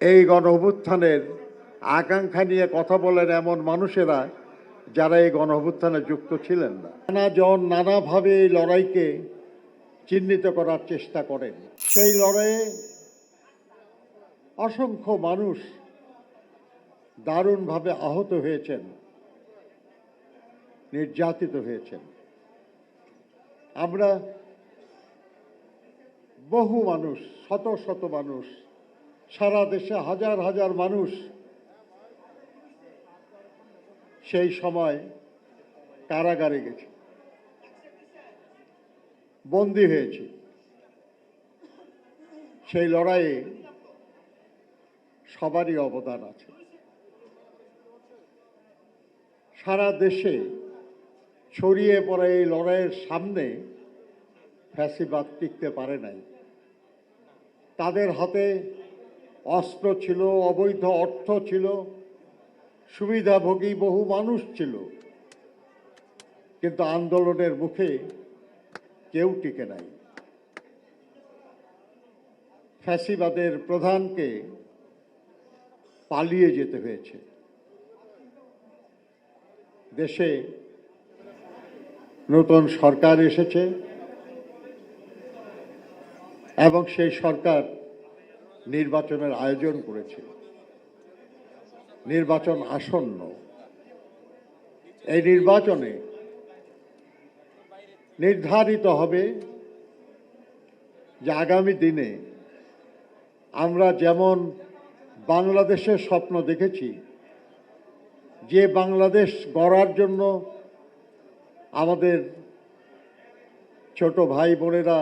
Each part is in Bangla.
এই গণ অভ্যুত্থানের আকাঙ্ক্ষা নিয়ে কথা বলেন এমন মানুষেরা যারা এই গণ অভ্যুত্থানে যুক্ত ছিলেন না, নানাভাবে এই লড়াইকে চিহ্নিত করার চেষ্টা করেন। সেই লড়াইয়ে অসংখ্য মানুষ দারুণভাবে আহত হয়েছেন, নির্যাতিত হয়েছেন। আমরা বহু মানুষ, শত শত মানুষ, সারা দেশে হাজার হাজার মানুষ সেই সময় কারাগারে গেছে, বন্দী হয়েছে। সেই লড়াইয়ে সবারই অবদান আছে। সারা দেশে ছড়িয়ে পড়া এই লড়াইয়ের সামনে ফ্যাসিবাদ টিকতে পারে নাই। তাদের হাতে অস্ত্র ছিল, অবৈধ অর্থ ছিল, সুবিধাভোগী বহু মানুষ ছিল, কিন্তু আন্দোলনের মুখে কেউ টিকে নাই। ফ্যাসিবাদের প্রধানকে পালিয়ে যেতে হয়েছে। দেশে নতুন সরকার এসেছে এবং সেই সরকার নির্বাচনের আয়োজন করেছে। নির্বাচন আসন্ন। এই নির্বাচনে নির্ধারিত হবে যে আগামী দিনে আমরা যেমন বাংলাদেশের স্বপ্ন দেখেছি, যে বাংলাদেশ গড়ার জন্য আমাদের ছোট ভাই বোনেরা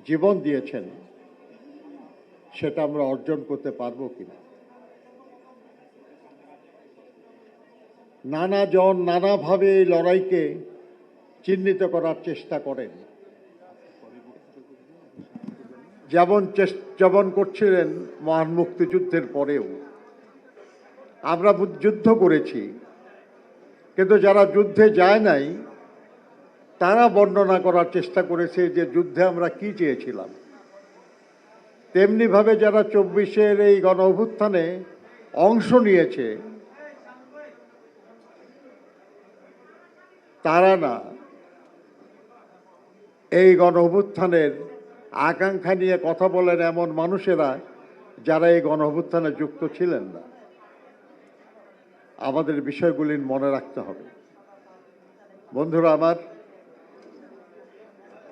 জীবন দিয়েছেন, সেটা আমরা অর্জন করতে পারবো কিনা। নানাভাবে এই লড়াইকে চিহ্নিত করার চেষ্টা করেন। যেমন করছিলেন মহান মুক্তিযুদ্ধের পরেও। আমরা যুদ্ধ করেছি, কিন্তু যারা যুদ্ধে যায় নাই তারা বর্ণনা করার চেষ্টা করেছে যে যুদ্ধে আমরা কি চেয়েছিলাম। তেমনিভাবে যারা 24-এর এই গণ অভ্যুত্থানে অংশ নিয়েছে তারা না, এই গণ অভ্যুত্থানের আকাঙ্ক্ষা নিয়ে কথা বলেন এমন মানুষেরা যারা এই গণ অভ্যুত্থানে যুক্ত ছিলেন না। আমাদের বিষয়গুলি মনে রাখতে হবে। বন্ধুরা আমার,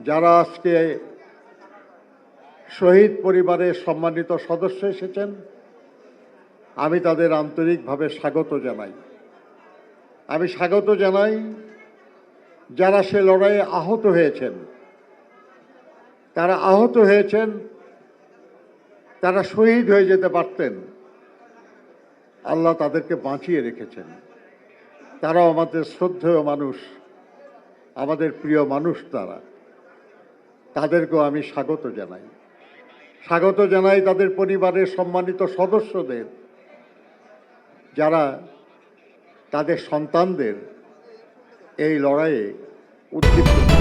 যারা আজকে শহীদ পরিবারের সম্মানিত সদস্য এসেছেন, আমি তাদের আন্তরিকভাবে স্বাগত জানাই। আমি স্বাগত জানাই যারা সে লড়াইয়ে আহত হয়েছেন। তারা আহত হয়েছেন, তারা শহীদ হয়ে যেতে পারতেন, আল্লাহ তাদেরকে বাঁচিয়ে রেখেছেন। তারাও আমাদের শ্রদ্ধেয় মানুষ, আমাদের প্রিয় মানুষ। তাদেরকেও আমি স্বাগত জানাই। স্বাগত জানাই তাদের পরিবারের সম্মানিত সদস্যদের, যারা তাদের সন্তানদের এই লড়াইয়ে উদ্দীপ্ত